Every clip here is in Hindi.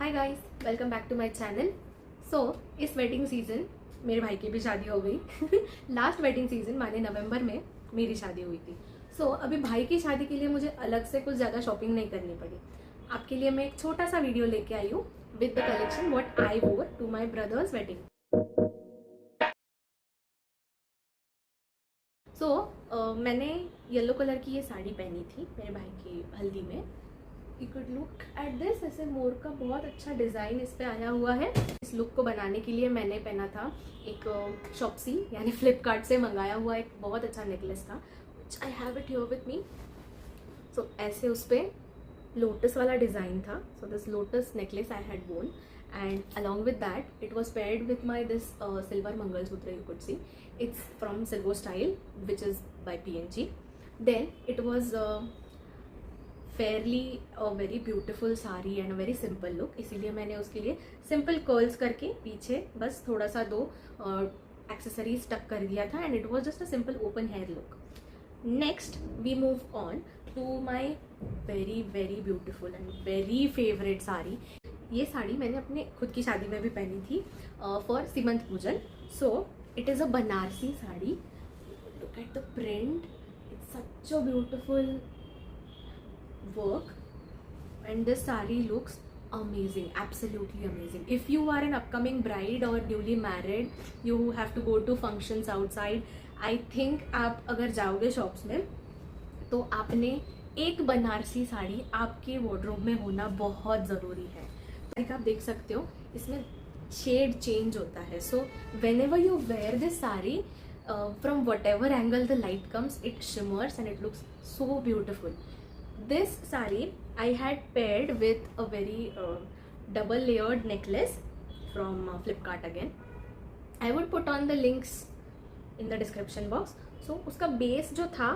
Hi guys, welcome back to my channel. So इस वेडिंग सीजन मेरे भाई की भी शादी हो गई। लास्ट वेडिंग सीजन माने नवंबर में मेरी शादी हुई थी। सो अभी भाई की शादी के लिए मुझे अलग से कुछ ज़्यादा शॉपिंग नहीं करनी पड़ी। आपके लिए मैं एक छोटा सा वीडियो लेके आई हूँ with the collection what I वोर टू माई ब्रदर्स वेडिंग। मैंने येलो कलर की ये साड़ी पहनी थी मेरे भाई की हल्दी में। You could look at this, ऐसे मोर का बहुत अच्छा डिज़ाइन इस पे आया हुआ है। इस लुक को बनाने के लिए मैंने पहना था एक शॉप्सी यानी फ्लिपकार्ट से मंगाया हुआ एक बहुत अच्छा नेकलेस था, which I have it here with me. So ऐसे उस पर लोटस वाला डिज़ाइन था। So this lotus necklace I had won and along with that it was paired with my this silver mangalsutra. You could see it's from Silver Style, which is by PNG. Then it was fairly a very beautiful sari and a very simple look, इसीलिए मैंने उसके लिए सिंपल कर्ल्स करके पीछे बस थोड़ा सा दो एक्सेसरीज टक कर दिया था, and it was just a simple open hair look. Next we move on to my very very beautiful and very favourite sari. ये साड़ी मैंने अपने खुद की शादी में भी पहनी थी फॉर सीमंत पूजन. So it is a Banarasi sari. Look at the print, it's such a beautiful work and this saree looks amazing, absolutely amazing. If you are an upcoming bride or newly married, you have to go to functions outside, I think आप अगर जाओगे शॉप्स में तो आपने एक बनारसी साड़ी आपके वार्डरोब में होना बहुत ज़रूरी है. लाइक आप देख सकते हो इसमें शेड चेंज होता है. So whenever you wear this sari, from whatever angle the light comes, it shimmers and it looks so beautiful. This saree I had paired with a very double layered necklace from Flipkart again. I would put on the links in the description box. So उसका बेस जो था,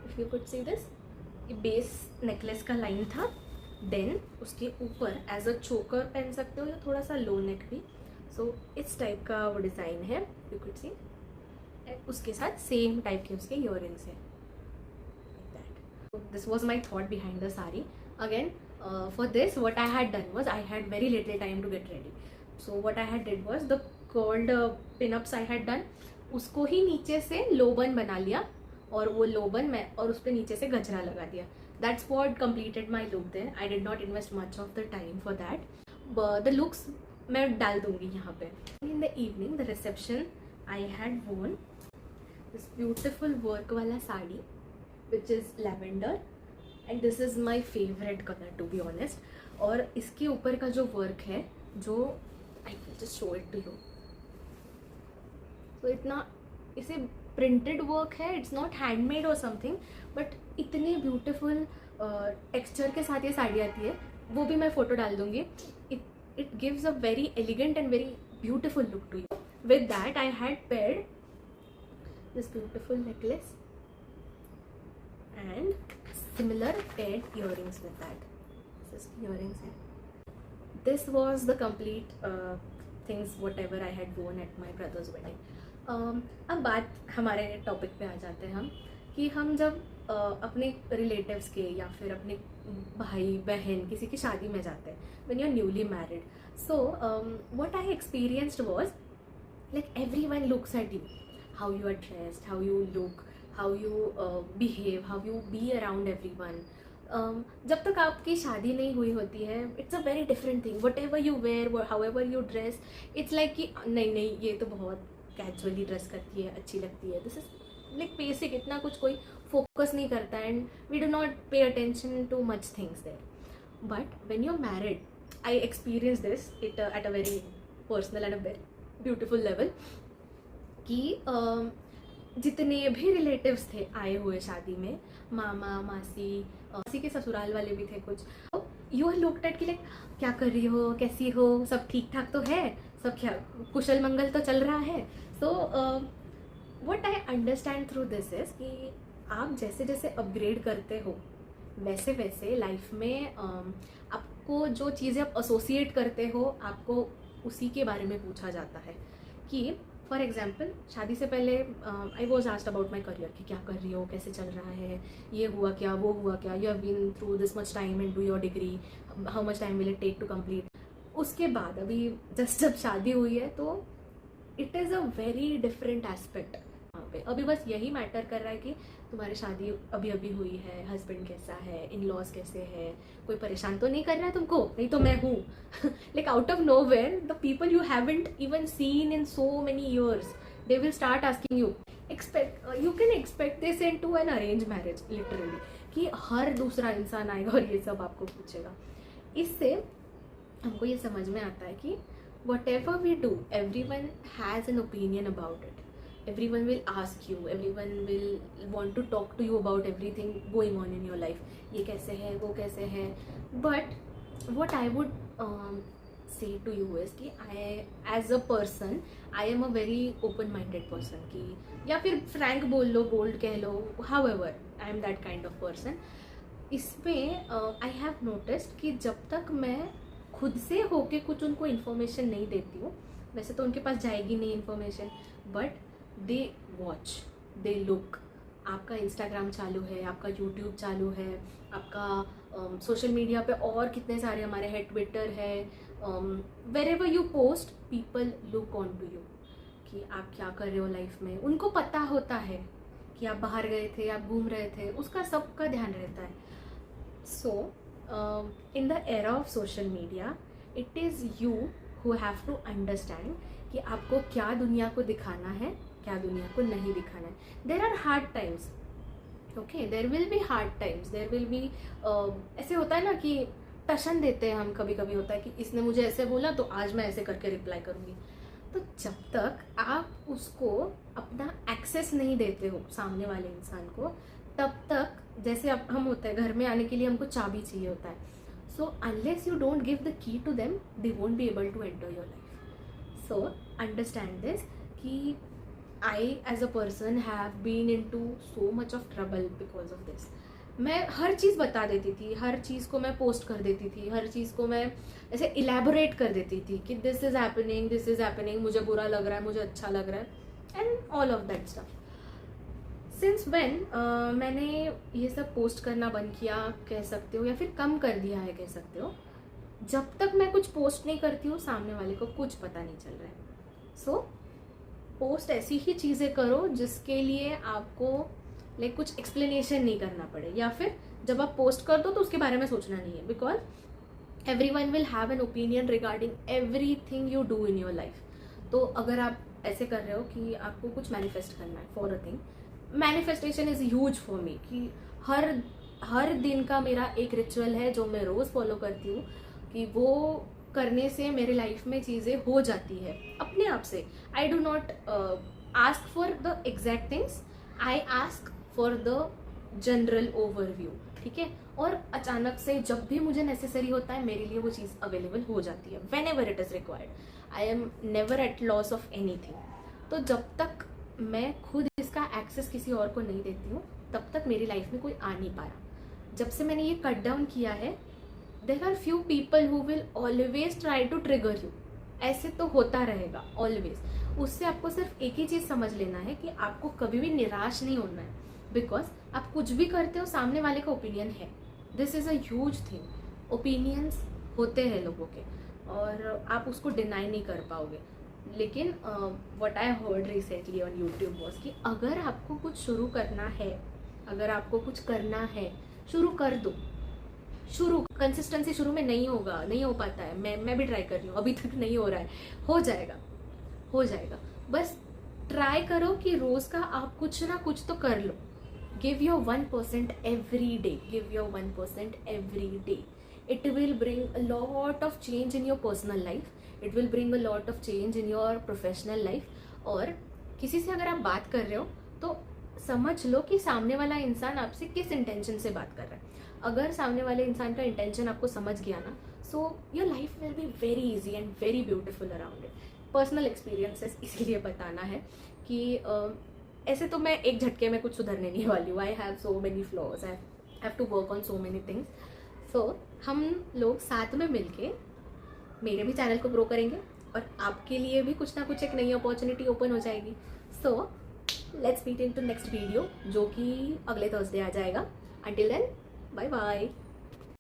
if you could see this, ये बेस नेकलेस का लाइन था. देन उसके ऊपर एज अ चोकर पहन सकते हो या थोड़ा सा लो नेक भी. सो इस टाइप का वो डिज़ाइन है, यू कुड सी. उसके साथ सेम टाइप के उसके इयररिंग्स हैं. This was my thought behind the sari. Again, for this what I had done was I had very little time to get ready. So what I had did was the curled pin-ups I had done, उसको ही नीचे से लो बन बना लिया और वो लो बन मैं और उस पर नीचे से गजरा लगा दिया. That's what completed my look there. I did not invest much of the time for that. But the looks मैं डाल दूँगी यहाँ पे. In the evening, the reception, I had worn this beautiful work वाला sari which is lavender and this is my favorite color to be honest. और इसके ऊपर का जो वर्क है, जो I will just show it to you. So इतना इसे प्रिंटेड वर्क है, इट्स नॉट हैंडमेड और समथिंग, बट इतने ब्यूटिफुल टेक्सचर के साथ ये साड़ी आती है. वो भी मैं फोटो डाल दूँगी. It gives a very elegant and very beautiful look to you. With that I had paired this beautiful necklace and similar paired earrings with that. This is earrings hai. This was the complete things whatever I had worn at my brother's wedding. अब बात हमारे टॉपिक पे आ जाते हैं हम कि हम जब अपने रिलेटिव्स के या फिर अपने भाई बहन किसी की शादी में जाते हैं when you're newly married. So what I experienced was like everyone looks at you, how you are dressed, how you look, how you behave, how you be around everyone. जब तक आपकी शादी नहीं हुई होती है, it's a very different thing. Whatever you wear, however you dress, it's like कि नहीं ये तो बहुत कैजुअली ड्रेस करती है, अच्छी लगती है. दिस इज लाइक बेसिक, इतना कुछ कोई फोकस नहीं करता and we do not pay attention to much things there. But when you are married, I experience this it at a very personal and a very beautiful level कि जितने भी रिलेटिव्स थे आए हुए शादी में, मामा मासी, मासी के ससुराल वाले भी थे कुछ, यू आर लुक्ड एट कि लाइक क्या कर रही हो, कैसी हो, सब ठीक ठाक तो है, सब क्या कुशल मंगल तो चल रहा है. So what I understand through this is कि आप जैसे जैसे अपग्रेड करते हो वैसे वैसे लाइफ में आपको जो चीज़ें आप एसोसिएट करते हो आपको उसी के बारे में पूछा जाता है. कि फॉर एग्जाम्पल शादी से पहले I was asked about my career कि क्या कर रही हो, कैसे चल रहा है, ये हुआ क्या, वो हुआ क्या, you have been through this much time into your degree, how much time will it take to complete. उसके बाद अभी जस्ट जब शादी हुई है तो it is a very different aspect वहाँ पे। अभी बस यही मैटर कर रहा है कि तुम्हारी शादी अभी अभी हुई है, हस्बैंड कैसा है, इन लॉज कैसे है, कोई परेशान तो नहीं कर रहा है तुमको, नहीं तो मैं हूँ। Like out of nowhere the people you haven't even seen in so many years they will start asking you. You can expect this into an arrange marriage literally, कि हर दूसरा इंसान आएगा और ये सब आपको पूछेगा। इससे हमको ये समझ में आता है कि whatever we do, everyone has an opinion about it. Everyone will ask you, everyone will want to talk to you about everything going on in your life. ये कैसे है, वो कैसे है. But what I would say to you is कि I as a person, I am a very open-minded person कि या फिर frank बोल लो, bold कह लो, however, I am that kind of person. इसमें I have noticed कि जब तक मैं खुद से होके कुछ उनको इन्फॉर्मेशन नहीं देती हूँ, वैसे तो उनके पास जाएगी नहीं information, but they watch, they look. आपका इंस्टाग्राम चालू है, आपका यूट्यूब चालू है, आपका सोशल मीडिया पे और कितने सारे हमारे है, ट्विटर है, wherever you post people look on to you कि आप क्या कर रहे हो लाइफ में। उनको पता होता है कि आप बाहर गए थे, आप घूम रहे थे, उसका सबका ध्यान रहता है। सो in the era of social media, it is you who have to understand कि आपको क्या दुनिया को दिखाना है, क्या दुनिया को नहीं दिखाना है। There are hard times, okay, there will be hard times, there will be ऐसे होता है ना कि टशन देते हैं हम, कभी कभी होता है कि इसने मुझे ऐसे बोला तो आज मैं ऐसे करके रिप्लाई करूँगी। तो जब तक आप उसको अपना एक्सेस नहीं देते हो सामने वाले इंसान को, तब तक जैसे अब हम होते हैं घर में आने के लिए हमको चाबी चाहिए होता है। So unless you don't give the key to them, they won't be able to enter your life. So understand this कि I as a person have been into so much of trouble because of this. मैं हर चीज़ बता देती थी, हर चीज़ को मैं पोस्ट कर देती थी, हर चीज़ को मैं ऐसे इलेबोरेट कर देती थी कि दिस इज़ हैपनिंग, मुझे बुरा लग रहा है, मुझे अच्छा लग रहा है, and all of that stuff. Since when मैंने ये सब पोस्ट करना बंद किया कह सकते हो, या फिर कम कर दिया है कह सकते हो, जब तक मैं कुछ पोस्ट नहीं करती हूँ सामने वाले को कुछ पता नहीं चल रहा है। सो पोस्ट ऐसी ही चीज़ें करो जिसके लिए आपको लाइक कुछ एक्सप्लेनेशन नहीं करना पड़े, या फिर जब आप पोस्ट कर दो तो उसके बारे में सोचना नहीं है, because everyone will have an opinion regarding everything you do in your life. तो अगर आप ऐसे कर रहे हो कि आपको कुछ मैनिफेस्ट करना है for a thing, manifestation is huge for me कि हर दिन का मेरा एक रिचुअल है जो मैं रोज़ फॉलो करती हूँ कि वो करने से मेरे लाइफ में चीज़ें हो जाती है अपने आप से। I do not ask for the exact things, I ask for the general overview, ठीक है। और अचानक से जब भी मुझे नेसेसरी होता है मेरे लिए वो चीज़ अवेलेबल हो जाती है, whenever it is required. I am never at loss of anything. तो जब तक मैं खुद इसका एक्सेस किसी और को नहीं देती हूँ तब तक मेरी लाइफ में कोई आ नहीं पाया। जब से मैंने ये कट डाउन किया है, there are few people who will always try to trigger you. ऐसे तो होता रहेगा ऑलवेज। उससे आपको सिर्फ एक ही चीज़ समझ लेना है कि आपको कभी भी निराश नहीं होना है, बिकॉज आप कुछ भी करते हो सामने वाले का ओपिनियन है। This is a huge thing. Opinions होते हैं लोगों के और आप उसको डिनाई नहीं कर पाओगे। लेकिन what I heard recently on YouTube was कि अगर आपको कुछ शुरू करना है, अगर आपको कुछ करना है, शुरू कर दो। शुरू कंसिस्टेंसी शुरू में नहीं होगा, नहीं हो पाता है। मैं भी ट्राई कर रही हूँ, अभी तक नहीं हो रहा है। हो जाएगा। बस ट्राई करो कि रोज़ का आप कुछ ना कुछ तो कर लो। Give your 1% every day, give your 1% every day. It will bring a lot of change in your personal life. It will bring a lot of change in your professional life. और किसी से अगर आप बात कर रहे हो तो समझ लो कि सामने वाला इंसान आपसे किस इंटेंशन से बात कर रहा है। अगर सामने वाले इंसान का इंटेंशन आपको समझ गया ना, so your life will be very easy and very beautiful around it. Personal experiences इसीलिए बताना है कि ऐसे तो मैं एक झटके में कुछ सुधरने नहीं वाली हूँ। I have so many flaws, I have to work on so many things. So हम लोग साथ में मिलके मेरे भी चैनल को ग्रो करेंगे और आपके लिए भी कुछ ना कुछ एक नई अपॉर्चुनिटी ओपन हो जाएगी। So let's meet in to next video, जो कि अगले थर्सडे आ जाएगा। Until then, bye bye.